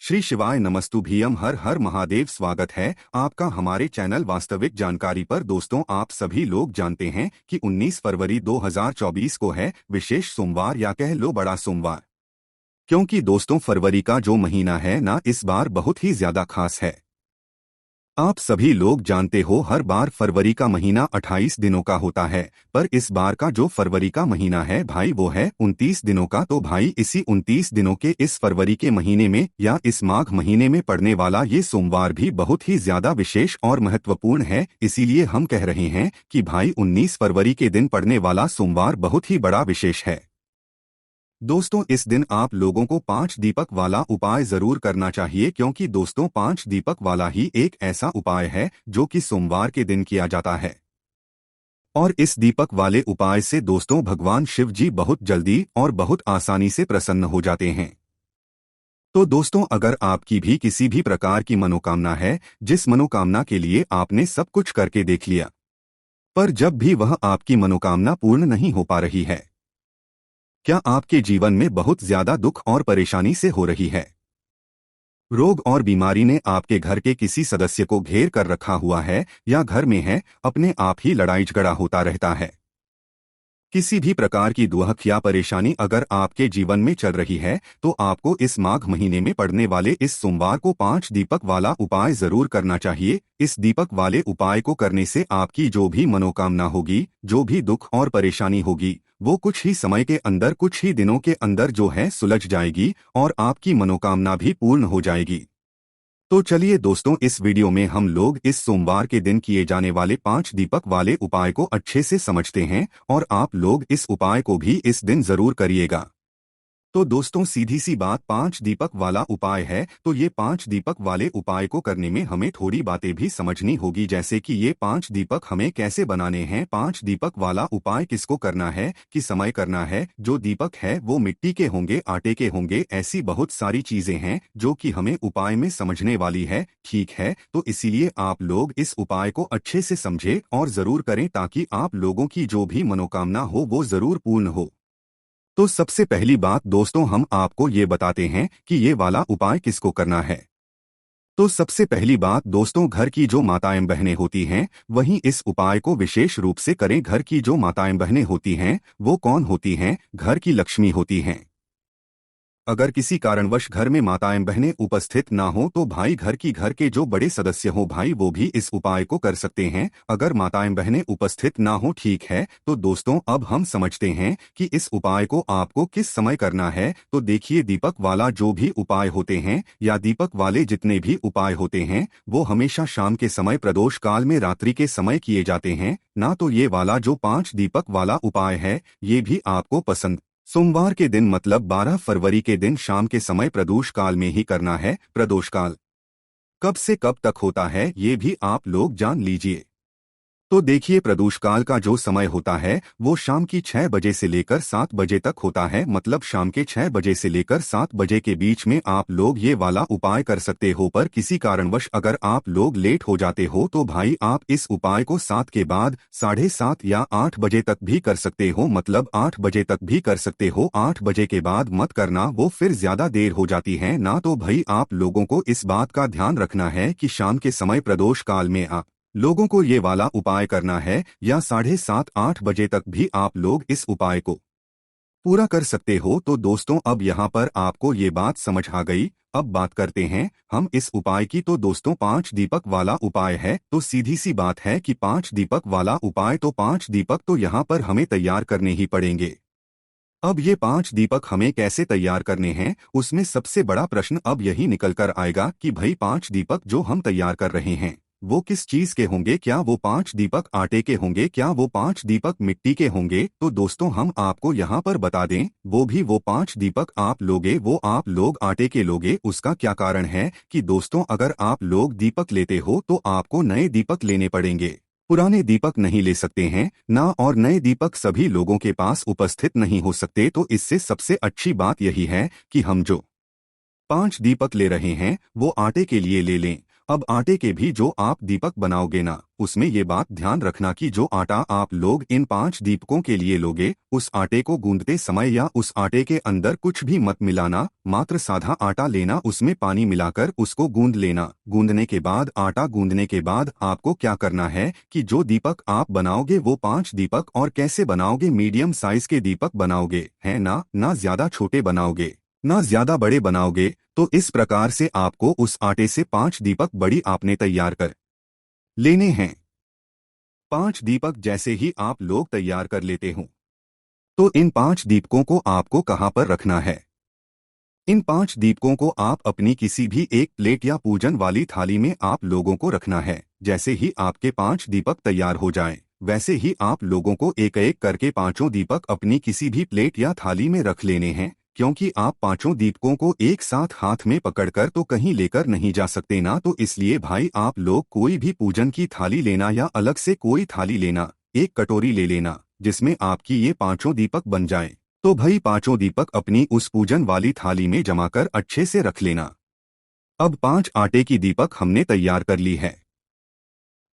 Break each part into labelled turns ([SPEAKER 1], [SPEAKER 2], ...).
[SPEAKER 1] श्री शिवाय नमस्तुभ्यम हर हर महादेव। स्वागत है आपका हमारे चैनल वास्तविक जानकारी पर। दोस्तों, आप सभी लोग जानते हैं कि 19 फरवरी 2024 को है विशेष सोमवार या कह लो बड़ा सोमवार। क्योंकि दोस्तों, फरवरी का जो महीना है ना, इस बार बहुत ही ज्यादा खास है। आप सभी लोग जानते हो हर बार फरवरी का महीना 28 दिनों का होता है, पर इस बार का जो फरवरी का महीना है भाई वो है 29 दिनों का। तो भाई इसी 29 दिनों के इस फरवरी के महीने में या इस माघ महीने में पड़ने वाला ये सोमवार भी बहुत ही ज्यादा विशेष और महत्वपूर्ण है। इसीलिए हम कह रहे हैं कि भाई 19 फरवरी के दिन पड़ने वाला सोमवार बहुत ही बड़ा विशेष है। दोस्तों, इस दिन आप लोगों को 5 दीपक वाला उपाय जरूर करना चाहिए, क्योंकि दोस्तों 5 दीपक वाला ही एक ऐसा उपाय है जो कि सोमवार के दिन किया जाता है। और इस दीपक वाले उपाय से दोस्तों भगवान शिव जी बहुत जल्दी और बहुत आसानी से प्रसन्न हो जाते हैं। तो दोस्तों, अगर आपकी भी किसी भी प्रकार की मनोकामना है, जिस मनोकामना के लिए आपने सब कुछ करके देख लिया, पर जब भी वह आपकी मनोकामना पूर्ण नहीं हो पा रही है, क्या आपके जीवन में बहुत ज्यादा दुख और परेशानी से हो रही है, रोग और बीमारी ने आपके घर के किसी सदस्य को घेर कर रखा हुआ है, या घर में है अपने आप ही लड़ाई झगड़ा होता रहता है, किसी भी प्रकार की दुख या परेशानी अगर आपके जीवन में चल रही है, तो आपको इस माघ महीने में पड़ने वाले इस सोमवार को 5 दीपक वाला उपाय जरूर करना चाहिए। इस दीपक वाले उपाय को करने से आपकी जो भी मनोकामना होगी, जो भी दुख और परेशानी होगी, वो कुछ ही समय के अंदर, कुछ ही दिनों के अंदर जो है सुलझ जाएगी और आपकी मनोकामना भी पूर्ण हो जाएगी। तो चलिए दोस्तों, इस वीडियो में हम लोग इस सोमवार के दिन किए जाने वाले 5 दीपक वाले उपाय को अच्छे से समझते हैं, और आप लोग इस उपाय को भी इस दिन जरूर करिएगा। तो दोस्तों, सीधी सी बात, 5 दीपक वाला उपाय है, तो ये 5 दीपक वाले उपाय को करने में हमें थोड़ी बातें भी समझनी होगी, जैसे कि ये 5 दीपक हमें कैसे बनाने हैं, 5 दीपक वाला उपाय किसको करना है, कि समय करना है, जो दीपक है वो मिट्टी के होंगे, आटे के होंगे, ऐसी बहुत सारी चीजें हैं जो कि हमें उपाय में समझने वाली है। ठीक है, तो इसीलिए आप लोग इस उपाय को अच्छे से समझे और जरूर करें, ताकि आप लोगों की जो भी मनोकामना हो वो जरूर पूर्ण हो। तो सबसे पहली बात दोस्तों, हम आपको ये बताते हैं कि ये वाला उपाय किसको करना है। तो सबसे पहली बात दोस्तों, घर की जो माताएं बहनें होती हैं वहीं इस उपाय को विशेष रूप से करें। घर की जो माताएं बहनें होती हैं वो कौन होती हैं? घर की लक्ष्मी होती हैं। अगर किसी कारणवश घर में माताएं बहनें उपस्थित ना हो, तो भाई घर के जो बड़े सदस्य हो भाई वो भी इस उपाय को कर सकते हैं। अगर माताएं बहनें उपस्थित ना हो, ठीक है, तो दोस्तों अब हम समझते हैं कि इस उपाय को आपको किस समय करना है। तो देखिए, दीपक वाला जो भी उपाय होते हैं या दीपक वाले जितने भी उपाय होते हैं, वो हमेशा शाम के समय प्रदोष काल में रात्रि के समय किए जाते हैं ना। तो ये वाला जो 5 दीपक वाला उपाय है, ये भी आपको पसंद सोमवार के दिन मतलब 12 फरवरी के दिन शाम के समय प्रदोष काल में ही करना है। प्रदोष काल कब से कब तक होता है ये भी आप लोग जान लीजिए। तो देखिए, प्रदोष काल का जो समय होता है वो शाम की 6 बजे से लेकर 7 बजे तक होता है। मतलब शाम के 6 बजे से लेकर 7 बजे के बीच में आप लोग ये वाला उपाय कर सकते हो। पर किसी कारणवश अगर आप लोग लेट हो जाते हो, तो भाई आप इस उपाय को 7 के बाद 7:30 या 8 बजे तक भी कर सकते हो। मतलब 8 बजे तक भी कर सकते हो, 8 बजे के बाद मत करना, वो फिर ज्यादा देर हो जाती है ना। तो भाई आप लोगों को इस बात का ध्यान रखना है कि शाम के समय प्रदोष काल में आप लोगों को ये वाला उपाय करना है, या 7:30-8 बजे तक भी आप लोग इस उपाय को पूरा कर सकते हो। तो दोस्तों, अब यहाँ पर आपको ये बात समझ आ गई। अब बात करते हैं हम इस उपाय की। तो दोस्तों, 5 दीपक वाला उपाय है, तो सीधी सी बात है कि 5 दीपक वाला उपाय, तो 5 दीपक तो यहाँ पर हमें तैयार करने ही पड़ेंगे। अब ये 5 दीपक हमें कैसे तैयार करने हैं, उसमें सबसे बड़ा प्रश्न अब यही निकल कर आएगा कि भाई 5 दीपक जो हम तैयार कर रहे हैं वो किस चीज के होंगे। क्या वो 5 दीपक आटे के होंगे? क्या वो 5 दीपक मिट्टी के होंगे? तो दोस्तों, हम आपको यहाँ पर बता दें, वो 5 दीपक आप लोगे वो आप लोग आटे के लोगे। उसका क्या कारण है कि दोस्तों, अगर आप लोग दीपक लेते हो तो आपको नए दीपक लेने पड़ेंगे, पुराने दीपक नहीं ले सकते हैं ना। और नए दीपक सभी लोगों के पास उपस्थित नहीं हो सकते। तो इससे सबसे अच्छी बात यही है कि हम जो 5 दीपक ले रहे हैं वो आटे के लिए ले लें। अब आटे के भी जो आप दीपक बनाओगे ना, उसमें ये बात ध्यान रखना कि जो आटा आप लोग इन 5 दीपकों के लिए लोगे, उस आटे को गूंदते समय या उस आटे के अंदर कुछ भी मत मिलाना। मात्र साधा आटा लेना, उसमें पानी मिलाकर उसको गूंद लेना। गूंदने के बाद, आटा गूंदने के बाद आपको क्या करना है कि जो दीपक आप बनाओगे वो 5 दीपक, और कैसे बनाओगे, मीडियम साइज के दीपक बनाओगे, है ना ज्यादा छोटे बनाओगे, ना ज्यादा बड़े बनाओगे। तो इस प्रकार से आपको उस आटे से 5 दीपक बड़ी आपने तैयार कर लेने हैं। 5 दीपक जैसे ही आप लोग तैयार कर लेते हो, तो इन 5 दीपकों को आपको कहां पर रखना है? इन 5 दीपकों को आप अपनी किसी भी एक प्लेट या पूजन वाली थाली में आप लोगों को रखना है। जैसे ही आपके 5 दीपक तैयार हो जाएं, वैसे ही आप लोगों को एक एक करके 5 दीपक अपनी किसी भी प्लेट या थाली में रख लेने हैं। क्योंकि आप 5 दीपकों को एक साथ हाथ में पकड़कर तो कहीं लेकर नहीं जा सकते ना, तो इसलिए भाई आप लोग कोई भी पूजन की थाली लेना या अलग से कोई थाली लेना, एक कटोरी ले लेना जिसमें आपकी ये 5 दीपक बन जाएं। तो भाई 5 दीपक अपनी उस पूजन वाली थाली में जमाकर अच्छे से रख लेना। अब 5 आटे की दीपक हमने तैयार कर ली है।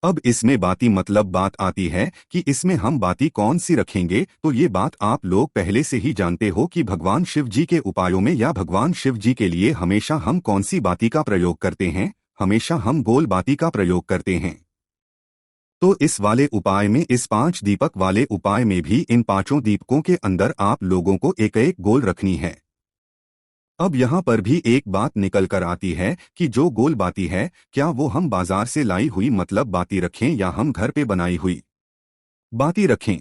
[SPEAKER 1] अब इसमें बाती मतलब बात आती है कि इसमें हम बाती कौन सी रखेंगे। तो ये बात आप लोग पहले से ही जानते हो कि भगवान शिव जी के उपायों में या भगवान शिव जी के लिए हमेशा हम कौन सी बाती का प्रयोग करते हैं। हमेशा हम गोल बाती का प्रयोग करते हैं। तो इस वाले उपाय में, इस 5 दीपक वाले उपाय में भी इन 5 दीपकों के अंदर आप लोगों को एक एक गोल रखनी है। अब यहाँ पर भी एक बात निकल कर आती है कि जो गोल बाती है, क्या वो हम बाजार से लाई हुई मतलब बाती रखें या हम घर पे बनाई हुई बाती रखें।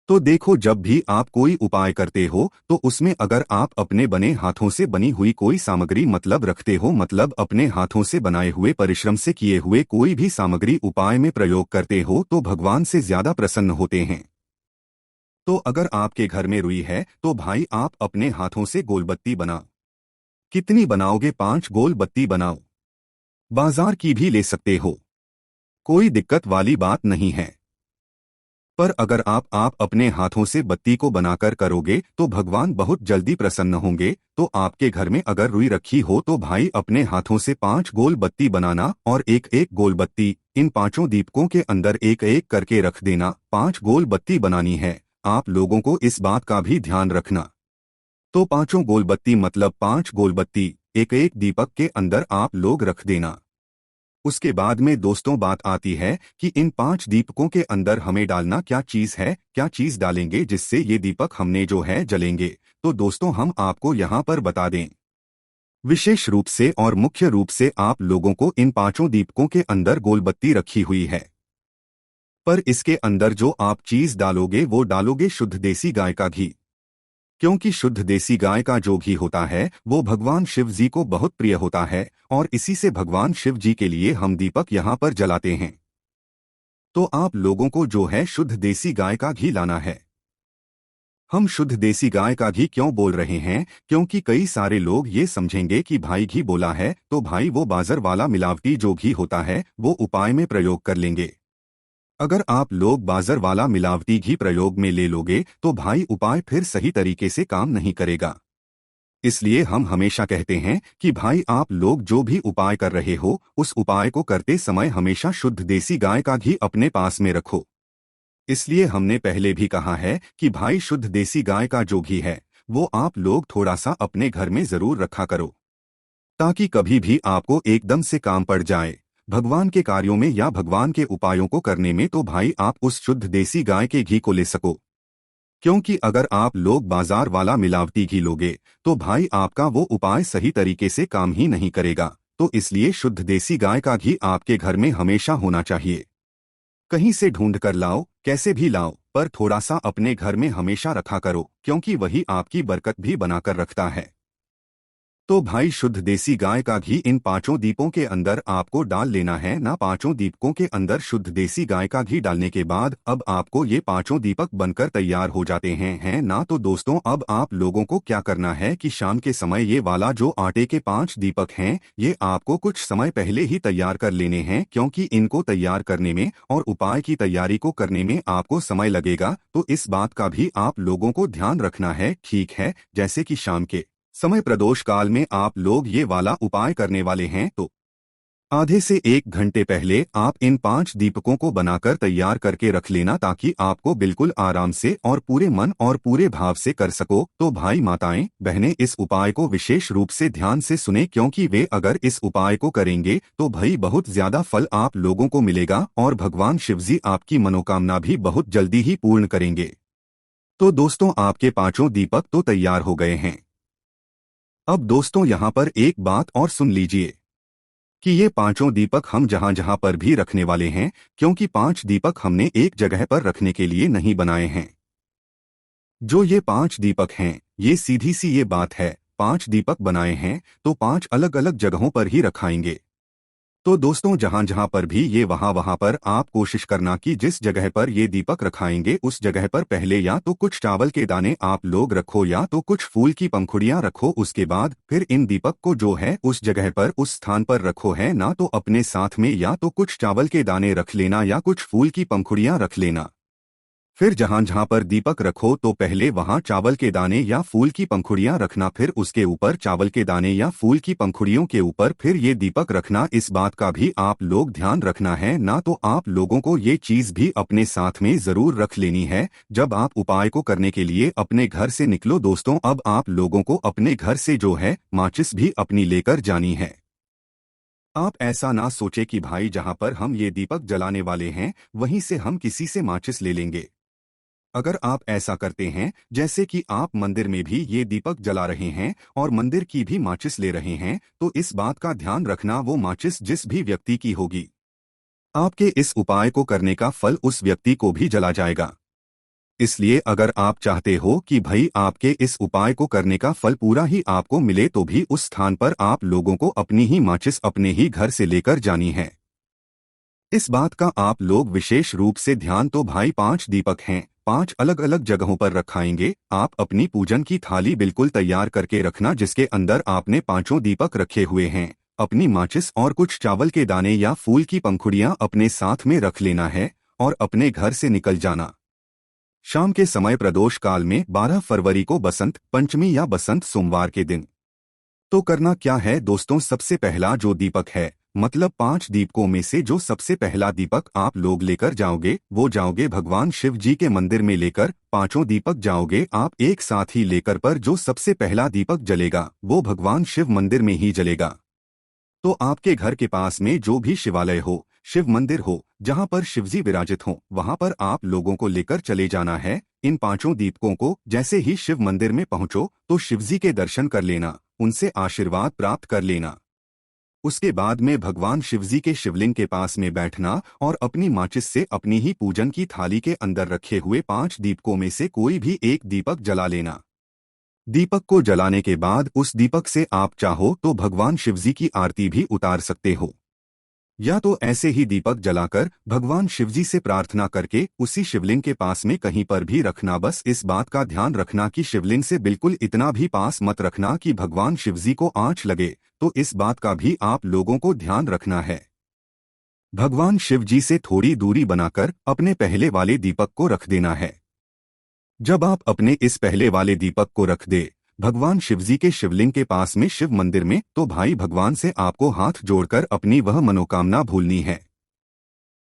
[SPEAKER 1] तो देखो, जब भी आप कोई उपाय करते हो तो उसमें अगर आप अपने बने हाथों से बनी हुई कोई सामग्री मतलब रखते हो, मतलब अपने हाथों से बनाए हुए परिश्रम से किए हुए कोई भी सामग्री उपाय में प्रयोग करते हो, तो भगवान से ज्यादा प्रसन्न होते हैं। तो अगर आपके घर में रुई है तो भाई आप अपने हाथों से गोलबत्ती बनाओ। कितनी बनाओगे? 5 गोल बत्ती बनाओ। बाजार की भी ले सकते हो, कोई दिक्कत वाली बात नहीं है। पर अगर आप अपने हाथों से बत्ती को बनाकर करोगे तो भगवान बहुत जल्दी प्रसन्न होंगे। तो आपके घर में अगर रुई रखी हो तो भाई अपने हाथों से 5 गोल बत्ती बनाना, और एक एक गोल बत्ती इन 5 दीपकों के अंदर एक एक करके रख देना। 5 गोल बत्ती बनानी है। आप लोगों को इस बात का भी ध्यान रखना। तो 5 गोल बत्ती मतलब 5 गोल बत्ती एक एक दीपक के अंदर आप लोग रख देना। उसके बाद में दोस्तों बात आती है कि इन 5 दीपकों के अंदर हमें डालना क्या चीज है, क्या चीज डालेंगे जिससे ये दीपक हमने जो है जलेंगे। तो दोस्तों हम आपको यहाँ पर बता दें, विशेष रूप से और मुख्य रूप से आप लोगों को इन 5 दीपकों के अंदर गोलबत्ती रखी हुई है, पर इसके अंदर जो आप चीज डालोगे वो डालोगे शुद्ध देसी गाय का घी। क्योंकि शुद्ध देसी गाय का जो घी होता है वो भगवान शिव जी को बहुत प्रिय होता है, और इसी से भगवान शिव जी के लिए हम दीपक यहाँ पर जलाते हैं। तो आप लोगों को जो है शुद्ध देसी गाय का घी लाना है। हम शुद्ध देसी गाय का घी क्यों बोल रहे हैं? क्योंकि कई सारे लोग ये समझेंगे कि भाई घी बोला है तो भाई वो बाजार वाला मिलावटी जो घी होता है वो उपाय में प्रयोग कर लेंगे। अगर आप लोग बाजार वाला मिलावटी घी प्रयोग में ले लोगे तो भाई उपाय फिर सही तरीके से काम नहीं करेगा। इसलिए हम हमेशा कहते हैं कि भाई आप लोग जो भी उपाय कर रहे हो उस उपाय को करते समय हमेशा शुद्ध देसी गाय का घी अपने पास में रखो। इसलिए हमने पहले भी कहा है कि भाई शुद्ध देसी गाय का जो घी है वो आप लोग थोड़ा सा अपने घर में जरूर रखा करो, ताकि कभी भी आपको एकदम से काम पड़ जाए भगवान के कार्यों में या भगवान के उपायों को करने में, तो भाई आप उस शुद्ध देसी गाय के घी को ले सको। क्योंकि अगर आप लोग बाजार वाला मिलावटी घी लोगे तो भाई आपका वो उपाय सही तरीके से काम ही नहीं करेगा। तो इसलिए शुद्ध देसी गाय का घी आपके घर में हमेशा होना चाहिए। कहीं से ढूंढ कर लाओ, कैसे भी लाओ, पर थोड़ा सा अपने घर में हमेशा रखा करो, क्योंकि वही आपकी बरकत भी बनाकर रखता है। तो भाई शुद्ध देसी गाय का घी इन 5 दीपों के अंदर आपको डाल लेना है ना। 5 दीपकों के अंदर शुद्ध देसी गाय का घी डालने के बाद अब आपको ये 5 दीपक बनकर तैयार हो जाते हैं, है ना। तो दोस्तों अब आप लोगों को क्या करना है कि शाम के समय ये वाला जो आटे के 5 दीपक हैं ये आपको कुछ समय पहले ही तैयार कर लेने हैं, क्योंकि इनको तैयार करने में और उपाय की तैयारी को करने में आपको समय लगेगा। तो इस बात का भी आप लोगों को ध्यान रखना है, ठीक है। जैसे कि शाम के समय प्रदोष काल में आप लोग ये वाला उपाय करने वाले हैं तो आधे से 1 घंटे पहले आप इन 5 दीपकों को बनाकर तैयार करके रख लेना, ताकि आपको बिल्कुल आराम से और पूरे मन और पूरे भाव से कर सको। तो भाई माताएं बहनें, इस उपाय को विशेष रूप से ध्यान से सुने, क्योंकि वे अगर इस उपाय को करेंगे तो भाई बहुत ज्यादा फल आप लोगों को मिलेगा और भगवान शिवजी आपकी मनोकामना भी बहुत जल्दी ही पूर्ण करेंगे। तो दोस्तों, आपके 5 दीपक तो तैयार हो गए हैं। अब दोस्तों, यहाँ पर एक बात और सुन लीजिए कि ये 5 दीपक हम जहां जहां पर भी रखने वाले हैं, क्योंकि 5 दीपक हमने एक जगह पर रखने के लिए नहीं बनाए हैं। जो ये 5 दीपक हैं, ये सीधी सी ये बात है, 5 दीपक बनाए हैं तो 5 अलग अलग जगहों पर ही रखाएंगे। तो दोस्तों, जहां जहां पर भी ये वहां पर आप कोशिश करना कि जिस जगह पर ये दीपक रखाएंगे उस जगह पर पहले या तो कुछ चावल के दाने आप लोग रखो या तो कुछ फूल की पंखुड़ियां रखो। उसके बाद फिर इन दीपक को जो है उस जगह पर उस स्थान पर रखो, है ना। तो अपने साथ में या तो कुछ चावल के दाने रख लेना या कुछ फूल की पंखुड़ियां रख लेना। फिर जहां जहां पर दीपक रखो तो पहले वहां चावल के दाने या फूल की पंखुड़ियां रखना, फिर उसके ऊपर चावल के दाने या फूल की पंखुड़ियों के ऊपर फिर ये दीपक रखना। इस बात का भी आप लोग ध्यान रखना है ना। तो आप लोगों को ये चीज भी अपने साथ में जरूर रख लेनी है जब आप उपाय को करने के लिए अपने घर से निकलो। दोस्तों, अब आप लोगों को अपने घर से जो है माचिस भी अपनी लेकर जानी है। आप ऐसा ना सोचे कि भाई जहां पर हम ये दीपक जलाने वाले हैं वहीं से हम किसी से माचिस ले लेंगे। अगर आप ऐसा करते हैं जैसे कि आप मंदिर में भी ये दीपक जला रहे हैं और मंदिर की भी माचिस ले रहे हैं, तो इस बात का ध्यान रखना वो माचिस जिस भी व्यक्ति की होगी, आपके इस उपाय को करने का फल उस व्यक्ति को भी जला जाएगा। इसलिए अगर आप चाहते हो कि भाई आपके इस उपाय को करने का फल पूरा ही आपको मिले, तो भी उस स्थान पर आप लोगों को अपनी ही माचिस अपने ही घर से लेकर जानी है। इस बात का आप लोग विशेष रूप से ध्यान। तो भाई 5 दीपक हैं, 5 अलग अलग जगहों पर रखाएंगे। आप अपनी पूजन की थाली बिल्कुल तैयार करके रखना जिसके अंदर आपने 5 दीपक रखे हुए हैं। अपनी माचिस और कुछ चावल के दाने या फूल की पंखुड़ियां अपने साथ में रख लेना है और अपने घर से निकल जाना। शाम के समय प्रदोष काल में 12 फरवरी को बसंत पंचमी या बसंत सोमवार के दिन। तो करना क्या है दोस्तों, सबसे पहला जो दीपक है, मतलब 5 दीपकों में से जो सबसे पहला दीपक आप लोग लेकर जाओगे वो जाओगे भगवान शिव जी के मंदिर में लेकर। 5 दीपक जाओगे आप एक साथ ही लेकर, पर जो सबसे पहला दीपक जलेगा वो भगवान शिव मंदिर में ही जलेगा। तो आपके घर के पास में जो भी शिवालय हो, शिव मंदिर हो, जहां पर शिवजी विराजित हो, वहां पर आप लोगों को लेकर चले जाना है। इन 5 दीपकों को जैसे ही शिव मंदिर में पहुंचो तो शिवजी के दर्शन कर लेना, उनसे आशीर्वाद प्राप्त कर लेना। उसके बाद में भगवान शिवजी के शिवलिंग के पास में बैठना और अपनी माचिस से अपनी ही पूजन की थाली के अंदर रखे हुए 5 दीपकों में से कोई भी एक दीपक जला लेना। दीपक को जलाने के बाद उस दीपक से आप चाहो तो भगवान शिवजी की आरती भी उतार सकते हो, या तो ऐसे ही दीपक जलाकर भगवान शिवजी से प्रार्थना करके उसी शिवलिंग के पास में कहीं पर भी रखना। बस इस बात का ध्यान रखना कि शिवलिंग से बिल्कुल इतना भी पास मत रखना कि भगवान शिवजी को आंच लगे। तो इस बात का भी आप लोगों को ध्यान रखना है। भगवान शिवजी से थोड़ी दूरी बनाकर अपने पहले वाले दीपक को रख देना है। जब आप अपने इस पहले वाले दीपक को रख दे भगवान शिवजी के शिवलिंग के पास में शिव मंदिर में, तो भाई भगवान से आपको हाथ जोड़कर अपनी वह मनोकामना भूलनी है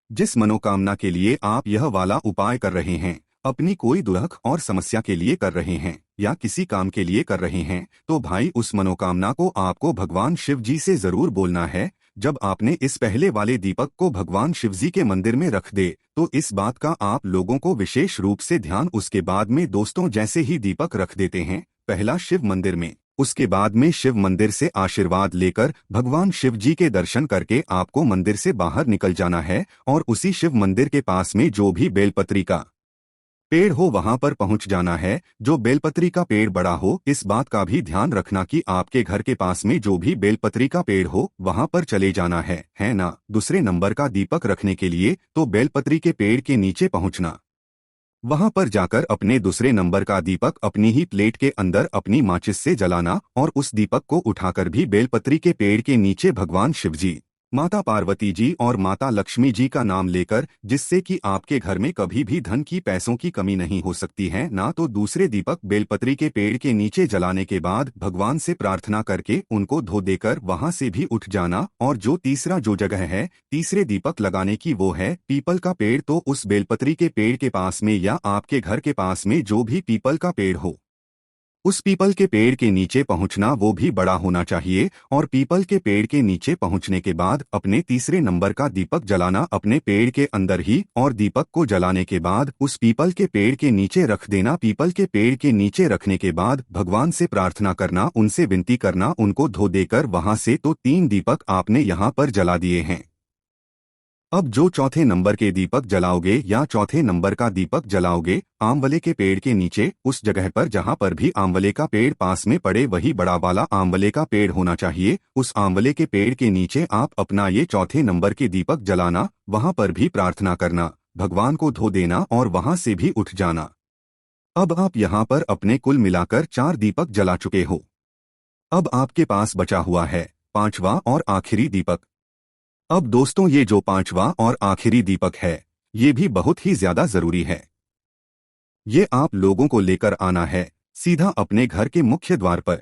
[SPEAKER 1] जिस मनोकामना के लिए आप यह वाला उपाय कर रहे हैं। अपनी कोई दुख और समस्या के लिए कर रहे हैं या किसी काम के लिए कर रहे हैं, तो भाई उस मनोकामना को आपको भगवान शिव जी से जरूर बोलना है। जब आपने इस पहले वाले दीपक को भगवान शिवजी के मंदिर में रख दे तो इस बात का आप लोगों को विशेष रूप से ध्यान। उसके बाद में दोस्तों, जैसे ही दीपक रख देते हैं पहला शिव मंदिर में, उसके बाद में शिव मंदिर से आशीर्वाद लेकर भगवान शिव जी के दर्शन करके आपको मंदिर से बाहर निकल जाना है और उसी शिव मंदिर के पास में जो भी बेलपत्री का पेड़ हो वहां पर पहुंच जाना है। जो बेलपत्री का पेड़ बड़ा हो, इस बात का भी ध्यान रखना कि आपके घर के पास में जो भी बेलपत्री का पेड़ हो वहां पर चले जाना है ना। दूसरे नंबर का दीपक रखने के लिए तो बेलपत्री के पेड़ के नीचे पहुंचना, वहां पर जाकर अपने दूसरे नंबर का दीपक अपनी ही प्लेट के अंदर अपनी माचिस से जलाना और उस दीपक को उठाकर भी बेलपत्री के पेड़ के नीचे भगवान शिवजी माता पार्वती जी और माता लक्ष्मी जी का नाम लेकर, जिससे कि आपके घर में कभी भी धन की पैसों की कमी नहीं हो सकती है। ना तो दूसरे दीपक बेलपत्री के पेड़ के नीचे जलाने के बाद भगवान से प्रार्थना करके उनको धो देकर वहां से भी उठ जाना। और जो तीसरा जो जगह है तीसरे दीपक लगाने की, वो है पीपल का पेड़। तो उस बेलपत्री के पेड़ के पास में या आपके घर के पास में जो भी पीपल का पेड़ हो, उस पीपल के पेड़ के नीचे पहुंचना, वो भी बड़ा होना चाहिए। और पीपल के पेड़ के नीचे पहुंचने के बाद अपने तीसरे नंबर का दीपक जलाना अपने पेड़ के अंदर ही। और दीपक को जलाने के बाद उस पीपल के पेड़ के नीचे रख देना। पीपल के पेड़ के नीचे रखने के बाद भगवान से प्रार्थना करना, उनसे विनती करना, उनको धो देकर वहां से। तो 3 दीपक आपने यहाँ पर जला दिए हैं। अब जो चौथे नंबर के दीपक जलाओगे या चौथे नंबर का दीपक जलाओगे आंवले के पेड़ के नीचे, उस जगह पर जहां पर भी आंवले का पेड़ पास में पड़े, वही बड़ा वाला आंवले का पेड़ होना चाहिए। उस आंवले के पेड़ के नीचे आप अपना ये चौथे नंबर के दीपक जलाना, वहां पर भी प्रार्थना करना, भगवान को धो देना और वहां से भी उठ जाना। अब आप यहाँ पर अपने कुल मिलाकर 4 दीपक जला चुके हो। अब आपके पास बचा हुआ है 5वां और आखिरी दीपक। अब दोस्तों, ये जो 5वां और आखिरी दीपक है, ये भी बहुत ही ज्यादा जरूरी है। ये आप लोगों को लेकर आना है सीधा अपने घर के मुख्य द्वार पर।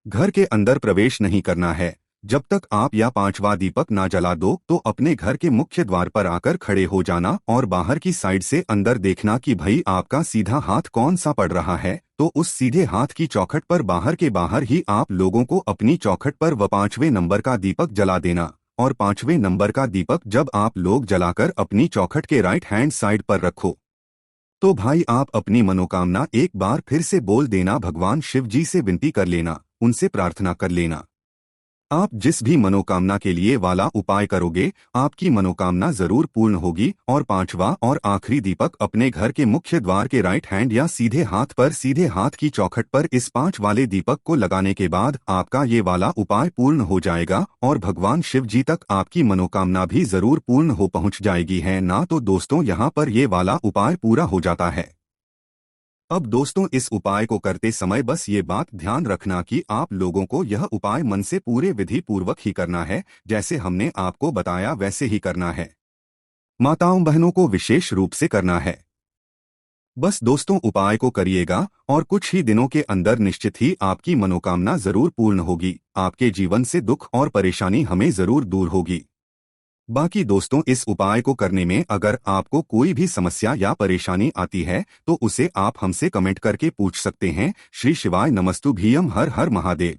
[SPEAKER 1] घर के अंदर प्रवेश नहीं करना है जब तक आप या 5वां दीपक ना जला दो। तो अपने घर के मुख्य द्वार पर आकर खड़े हो जाना और बाहर की साइड से अंदर देखना कि भाई आपका सीधा हाथ कौन सा पड़ रहा है। तो उस सीधे हाथ की चौखट पर बाहर के बाहर ही आप लोगों को अपनी चौखट पर 5वें नंबर का दीपक जला देना। और 5वें नंबर का दीपक जब आप लोग जलाकर अपनी चौखट के राइट हैंड साइड पर रखो, तो भाई आप अपनी मनोकामना एक बार फिर से बोल देना। भगवान शिव जी से विनती कर लेना, उनसे प्रार्थना कर लेना। आप जिस भी मनोकामना के लिए वाला उपाय करोगे, आपकी मनोकामना जरूर पूर्ण होगी। और 5वां और आखिरी दीपक अपने घर के मुख्य द्वार के राइट हैंड या सीधे हाथ पर, सीधे हाथ की चौखट पर इस 5 वाले दीपक को लगाने के बाद आपका ये वाला उपाय पूर्ण हो जाएगा और भगवान शिव जी तक आपकी मनोकामना भी जरूर पूर्ण हो पहुंच जाएगी। है ना। तो दोस्तों, यहाँ पर ये वाला उपाय पूरा हो जाता है। अब दोस्तों, इस उपाय को करते समय बस ये बात ध्यान रखना कि आप लोगों को यह उपाय मन से पूरे विधि पूर्वक ही करना है। जैसे हमने आपको बताया वैसे ही करना है। माताओं बहनों को विशेष रूप से करना है। बस दोस्तों, उपाय को करिएगा और कुछ ही दिनों के अंदर निश्चित ही आपकी मनोकामना जरूर पूर्ण होगी। आपके जीवन से दुख और परेशानी हमें जरूर दूर होगी। बाकी दोस्तों, इस उपाय को करने में अगर आपको कोई भी समस्या या परेशानी आती है तो उसे आप हमसे कमेंट करके पूछ सकते हैं। श्री शिवाय नमस्तु भीयम। हर हर महादेव।